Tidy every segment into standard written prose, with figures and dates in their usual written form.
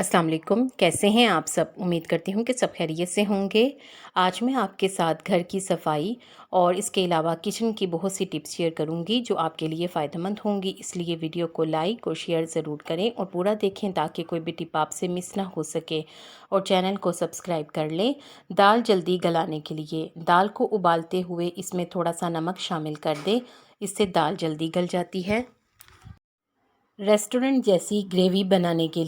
अस्सलाम वालेकुम, कैसे हैं आप सब। उम्मीद करती हूँ कि सब खैरियत से होंगे। आज मैं आपके साथ घर की सफाई और इसके अलावा किचन की बहुत सी टिप्स शेयर करूँगी जो आपके लिए फ़ायदेमंद होंगी। इसलिए वीडियो को लाइक और शेयर ज़रूर करें और पूरा देखें ताकि कोई भी टिप आपसे मिस ना हो सके। और चैनल को सब्सक्राइब कर लें। दाल जल्दी गलाने के लिए दाल को उबालते हुए इसमें थोड़ा सा नमक शामिल कर दें, इससे दाल जल्दी गल जाती है। रेस्टोरेंट जैसी ग्रेवी बनाने के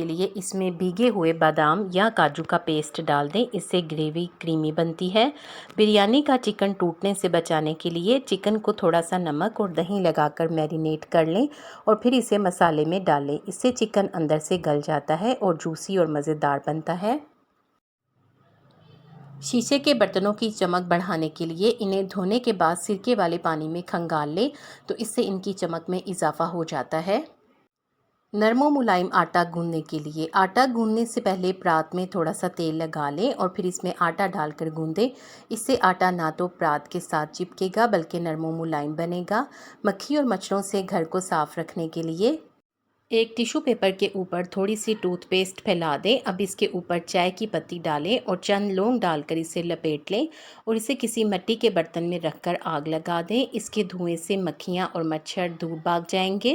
लिए इसमें भीगे हुए बादाम या काजू का पेस्ट डाल दें, इससे ग्रेवी क्रीमी बनती है। बिरयानी का चिकन टूटने से बचाने के लिए चिकन को थोड़ा सा नमक और दही लगाकर मैरिनेट कर लें और फिर इसे मसाले में डालें, इससे चिकन अंदर से गल जाता है और जूसी और मज़ेदार बनता है। शीशे के बर्तनों की चमक बढ़ाने के लिए इन्हें धोने के बाद सिरके वाले पानी में खंगाल लें, तो इससे इनकी चमक में इजाफा हो जाता है। नरम और मुलायम आटा गूंदने के लिए आटा गूंदने से पहले परात में थोड़ा सा तेल लगा लें और फिर इसमें आटा डालकर गूंदें। इससे आटा ना तो परात के साथ चिपकेगा बल्कि नरम और मुलायम बनेगा। मक्खी और मच्छरों से घर को साफ रखने के लिए एक टिश्यू पेपर के ऊपर थोड़ी सी टूथपेस्ट फैला दें। अब इसके ऊपर चाय की पत्ती डालें और चंद लौंग डालकर इसे लपेट लें और इसे किसी मिट्टी के बर्तन में रखकर आग लगा दें। इसके धुएं से मक्खियां और मच्छर दूर भाग जाएंगे।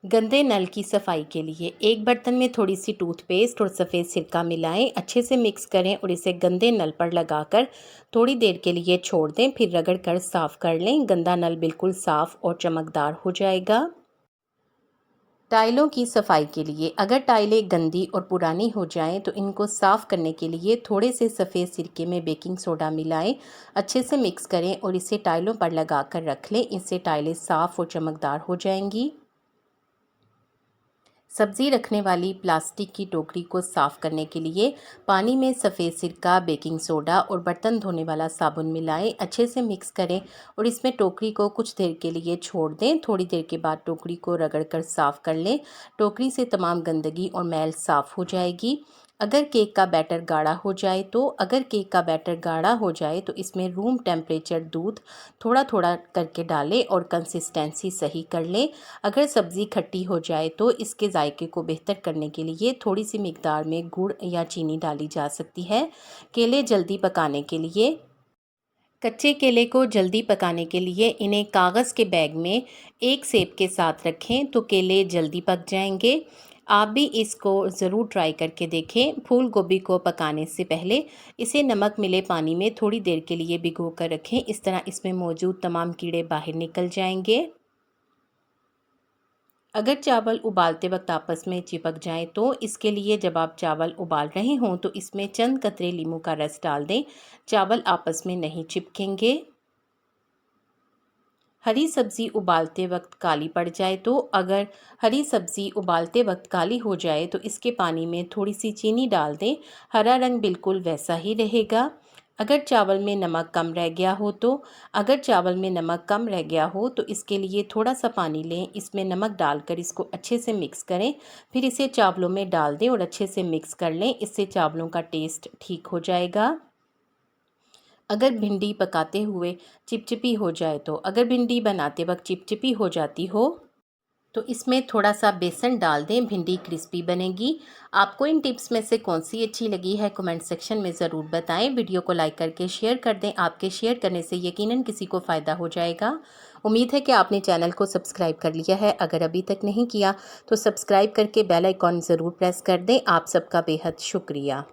गंदे नल की सफाई के लिए एक बर्तन में थोड़ी सी टूथपेस्ट और सफ़ेद सिरका मिलाएं, अच्छे से मिक्स करें और इसे गंदे नल पर लगाकर थोड़ी देर के लिए छोड़ दें, फिर रगड़ कर साफ़ कर लें। गंदा नल बिल्कुल साफ़ और चमकदार हो जाएगा। टाइलों की सफाई के लिए अगर टाइलें गंदी और पुरानी हो जाएं तो इनको साफ़ करने के लिए थोड़े से सफ़ेद सिरके में बेकिंग सोडा मिलाएं, अच्छे से मिक्स करें और इसे टाइलों पर लगा कर रख लें, इससे टाइलें साफ़ और चमकदार हो जाएंगी। सब्ज़ी रखने वाली प्लास्टिक की टोकरी को साफ़ करने के लिए पानी में सफ़ेद सिरका, बेकिंग सोडा और बर्तन धोने वाला साबुन मिलाएं, अच्छे से मिक्स करें और इसमें टोकरी को कुछ देर के लिए छोड़ दें। थोड़ी देर के बाद टोकरी को रगड़कर साफ़ कर लें, टोकरी से तमाम गंदगी और मैल साफ़ हो जाएगी। अगर केक का बैटर गाढ़ा हो जाए तो इसमें रूम टेम्परेचर दूध थोड़ा थोड़ा करके डालें और कंसिस्टेंसी सही कर लें। अगर सब्ज़ी खट्टी हो जाए तो इसके जायके को बेहतर करने के लिए थोड़ी सी मिकदार में गुड़ या चीनी डाली जा सकती है। केले जल्दी पकाने के लिए कच्चे केले को जल्दी पकाने के लिए इन्हें कागज़ के बैग में एक सेब के साथ रखें तो केले जल्दी पक जाएंगे। आप भी इसको ज़रूर ट्राई करके देखें। फूल गोभी को पकाने से पहले इसे नमक मिले पानी में थोड़ी देर के लिए भिगो कर रखें, इस तरह इसमें मौजूद तमाम कीड़े बाहर निकल जाएंगे। अगर चावल उबालते वक्त आपस में चिपक जाएं तो इसके लिए जब आप चावल उबाल रहे हों तो इसमें चंद कतरे नींबू का रस डाल दें, चावल आपस में नहीं चिपकेंगे। हरी सब्ज़ी उबालते वक्त काली पड़ जाए तो अगर हरी सब्ज़ी उबालते वक्त काली हो जाए तो इसके पानी में थोड़ी सी चीनी डाल दें, हरा रंग बिल्कुल वैसा ही रहेगा। अगर चावल में नमक कम रह गया हो तो इसके लिए थोड़ा सा पानी लें, इसमें नमक डालकर इसको अच्छे से मिक्स करें, फिर इसे चावलों में डाल दें और अच्छे से मिक्स कर लें, इससे चावलों का टेस्ट ठीक हो जाएगा। अगर भिंडी पकाते हुए चिपचिपी हो जाए तो अगर भिंडी बनाते वक्त चिपचिपी हो जाती हो तो इसमें थोड़ा सा बेसन डाल दें, भिंडी क्रिस्पी बनेगी। आपको इन टिप्स में से कौन सी अच्छी लगी है कमेंट सेक्शन में ज़रूर बताएं। वीडियो को लाइक करके शेयर कर दें, आपके शेयर करने से यकीनन किसी को फ़ायदा हो जाएगा। उम्मीद है कि आपने चैनल को सब्सक्राइब कर लिया है, अगर अभी तक नहीं किया तो सब्सक्राइब करके बेल आइकॉन ज़रूर प्रेस कर दें। आप सबका बेहद शुक्रिया।